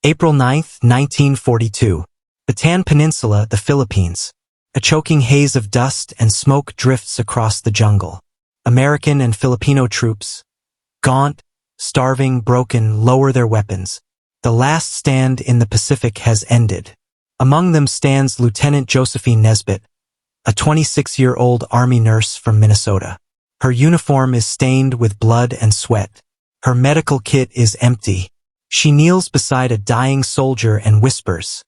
April 9, 1942. Bataan Peninsula, the Philippines. A choking haze of dust and smoke drifts across the jungle. American and Filipino troops, gaunt, starving, broken, lower their weapons. The last stand in the Pacific has ended. Among them stands Lieutenant Josephine Nesbitt, a 26-year-old Army nurse from Minnesota. Her uniform is stained with blood and sweat. Her medical kit is empty. She kneels beside a dying soldier and whispers,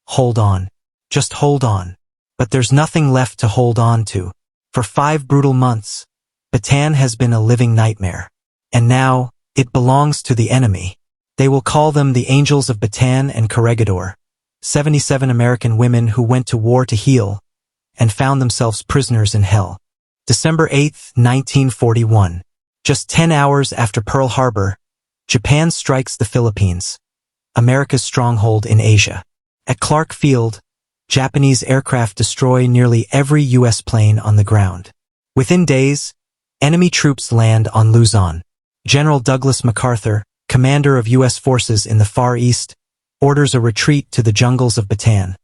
"Hold on. Just hold on." But there's nothing left to hold on to. For 5 brutal months, Bataan has been a living nightmare. And now, it belongs to the enemy. They will call them the Angels of Bataan and Corregidor, 77 American women who went to war to heal, and found themselves prisoners in hell. December 8, 1941. Just 10 hours after Pearl Harbor, Japan strikes the Philippines, America's stronghold in Asia. At Clark Field, Japanese aircraft destroy nearly every U.S. plane on the ground. Within days, enemy troops land on Luzon. General Douglas MacArthur, commander of U.S. forces in the Far East, orders a retreat to the jungles of Bataan,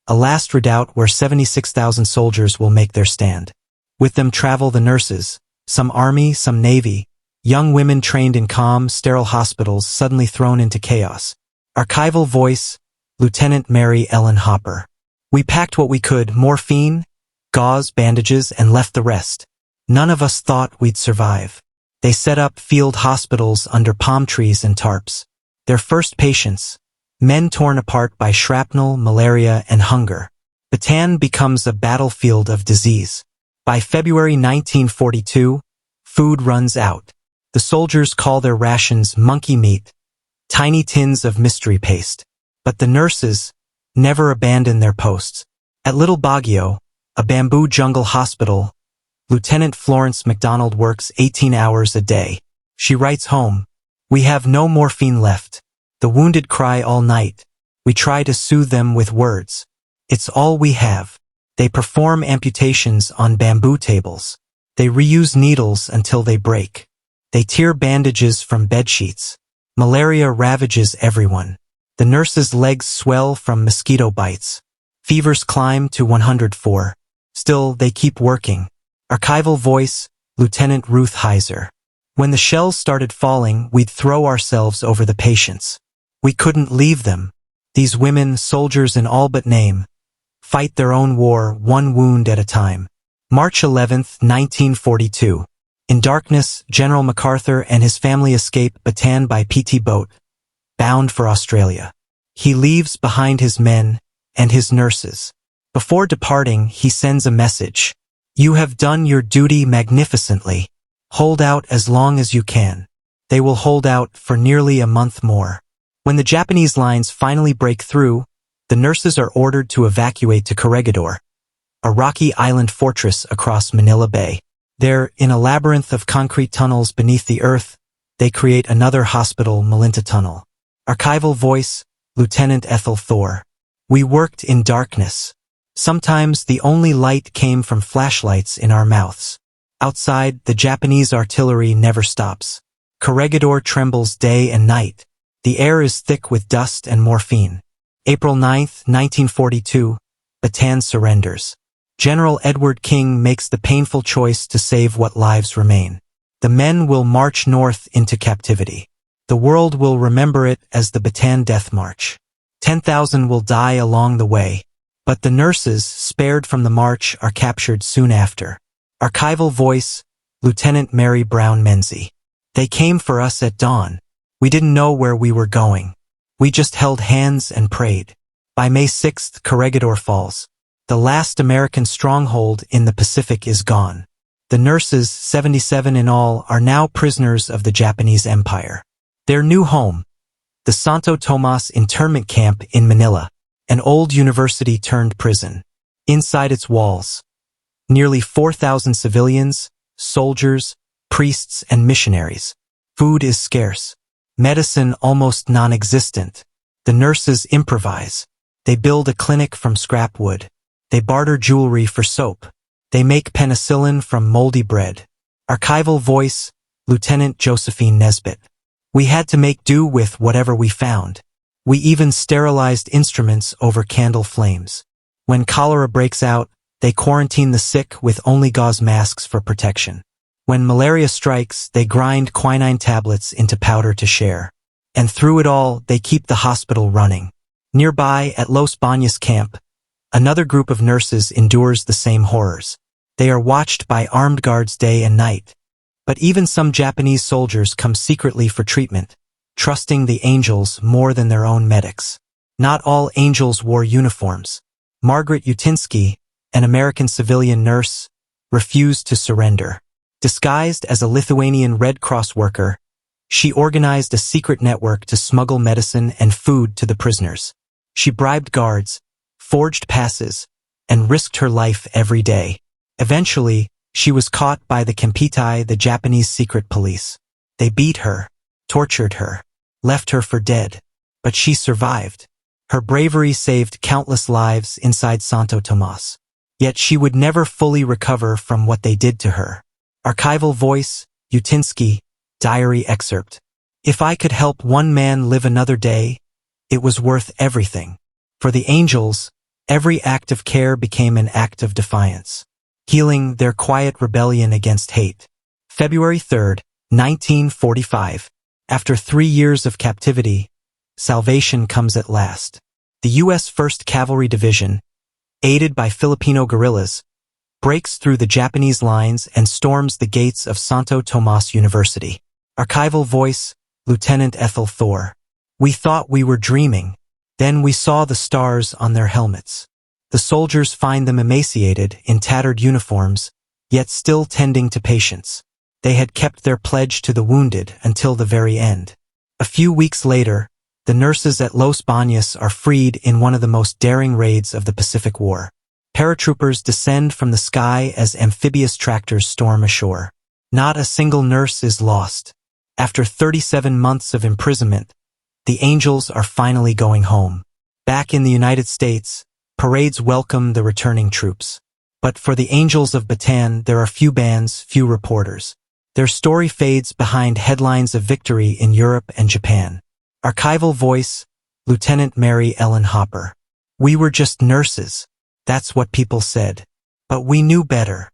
a last redoubt where 76,000 soldiers will make their stand. With them travel the nurses, some Army, some Navy, young women trained in calm, sterile hospitals suddenly thrown into chaos. Archival voice, Lieutenant Mary Ellen Hopper. We packed what we could, morphine, gauze, bandages, and left the rest. None of us thought we'd survive. They set up field hospitals under palm trees and tarps. Their first patients, men torn apart by shrapnel, malaria, and hunger. Bataan becomes a battlefield of disease. By February 1942, food runs out. The soldiers call their rations monkey meat, tiny tins of mystery paste. But the nurses never abandon their posts. At Little Baguio, a bamboo jungle hospital, Lieutenant Florence MacDonald works 18 hours a day. She writes home, "We have no morphine left. The wounded cry all night. We try to soothe them with words. It's all we have." They perform amputations on bamboo tables. They reuse needles until they break. They tear bandages from bedsheets. Malaria ravages everyone. The nurses' legs swell from mosquito bites. Fevers climb to 104. Still, they keep working. Archival voice, Lieutenant Ruth Heiser. When the shells started falling, we'd throw ourselves over the patients. We couldn't leave them. These women, soldiers in all but name, fight their own war, one wound at a time. March 11, 1942. In darkness, General MacArthur and his family escape Bataan by PT boat, bound for Australia. He leaves behind his men and his nurses. Before departing, he sends a message. "You have done your duty magnificently. Hold out as long as you can." They will hold out for nearly a month more. When the Japanese lines finally break through, the nurses are ordered to evacuate to Corregidor, a rocky island fortress across Manila Bay. There, in a labyrinth of concrete tunnels beneath the earth, they create another hospital, Malinta Tunnel. Archival voice, Lieutenant Ethel Thor. We worked in darkness. Sometimes the only light came from flashlights in our mouths. Outside, the Japanese artillery never stops. Corregidor trembles day and night. The air is thick with dust and morphine. April 9, 1942, Bataan surrenders. General Edward King makes the painful choice to save what lives remain. The men will march north into captivity. The world will remember it as the Bataan Death March. 10,000 will die along the way. But the nurses, spared from the march, are captured soon after. Archival voice, Lieutenant Mary Brown Menzie. They came for us at dawn. We didn't know where we were going. We just held hands and prayed. By May 6, Corregidor falls. The last American stronghold in the Pacific is gone. The nurses, 77 in all, are now prisoners of the Japanese Empire. Their new home, the Santo Tomas internment camp in Manila, an old university turned prison. Inside its walls, nearly 4,000 civilians, soldiers, priests, and missionaries. Food is scarce. Medicine almost non-existent. The nurses improvise. They build a clinic from scrap wood. They barter jewelry for soap. They make penicillin from moldy bread. Archival voice, Lieutenant Josephine Nesbitt. We had to make do with whatever we found. We even sterilized instruments over candle flames. When cholera breaks out, they quarantine the sick with only gauze masks for protection. When malaria strikes, they grind quinine tablets into powder to share. And through it all, they keep the hospital running. Nearby, at Los Baños camp, another group of nurses endures the same horrors. They are watched by armed guards day and night. But even some Japanese soldiers come secretly for treatment, trusting the angels more than their own medics. Not all angels wore uniforms. Margaret Utinsky, an American civilian nurse, refused to surrender. Disguised as a Lithuanian Red Cross worker, she organized a secret network to smuggle medicine and food to the prisoners. She bribed guards, forged passes, and risked her life every day. Eventually, she was caught by the captivity, the Japanese secret police. They beat her, tortured her, left her for dead. But she survived. Her bravery saved countless lives inside Santo Tomas. Yet she would never fully recover from what they did to her. Archival voice, Utinsky, diary excerpt. If I could help one man live another day, it was worth everything. For the angels, every act of care became an act of defiance, healing their quiet rebellion against hate. February 3, 1945. After 3 years of captivity, salvation comes at last. The U.S. 1st Cavalry Division, aided by Filipino guerrillas, breaks through the Japanese lines and storms the gates of Santo Tomas University. Archival voice, Lieutenant Ethel Thor. We thought we were dreaming. Then we saw the stars on their helmets. The soldiers find them emaciated in tattered uniforms, yet still tending to patients. They had kept their pledge to the wounded until the very end. A few weeks later, the nurses at Los Baños are freed in one of the most daring raids of the Pacific War. Paratroopers descend from the sky as amphibious tractors storm ashore. Not a single nurse is lost. After 37 months of imprisonment, the angels are finally going home. Back in the United States, parades welcome the returning troops. But for the angels of Bataan, there are few bands, few reporters. Their story fades behind headlines of victory in Europe and Japan. Archival voice, Lieutenant Mary Ellen Hopper. We were just nurses. That's what people said. But we knew better.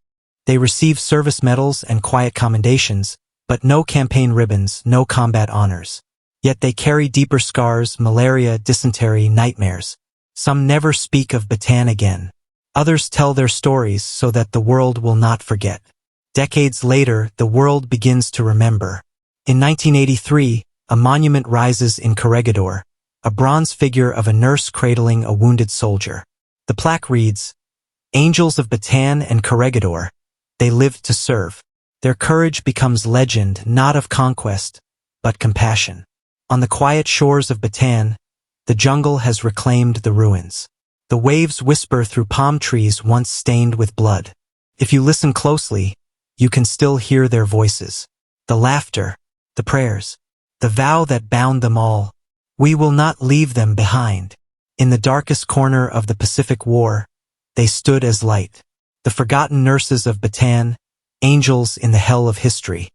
They received service medals and quiet commendations, but no campaign ribbons, no combat honors. Yet they carry deeper scars, malaria, dysentery, nightmares. Some never speak of Bataan again. Others tell their stories so that the world will not forget. Decades later, the world begins to remember. In 1983, a monument rises in Corregidor, a bronze figure of a nurse cradling a wounded soldier. The plaque reads, Angels of Bataan and Corregidor, they lived to serve. Their courage becomes legend not of conquest, but compassion. On the quiet shores of Bataan, the jungle has reclaimed the ruins. The waves whisper through palm trees once stained with blood. If you listen closely, you can still hear their voices. The laughter, the prayers, the vow that bound them all. We will not leave them behind. In the darkest corner of the Pacific War, they stood as light. The forgotten nurses of Bataan, angels in the hell of history.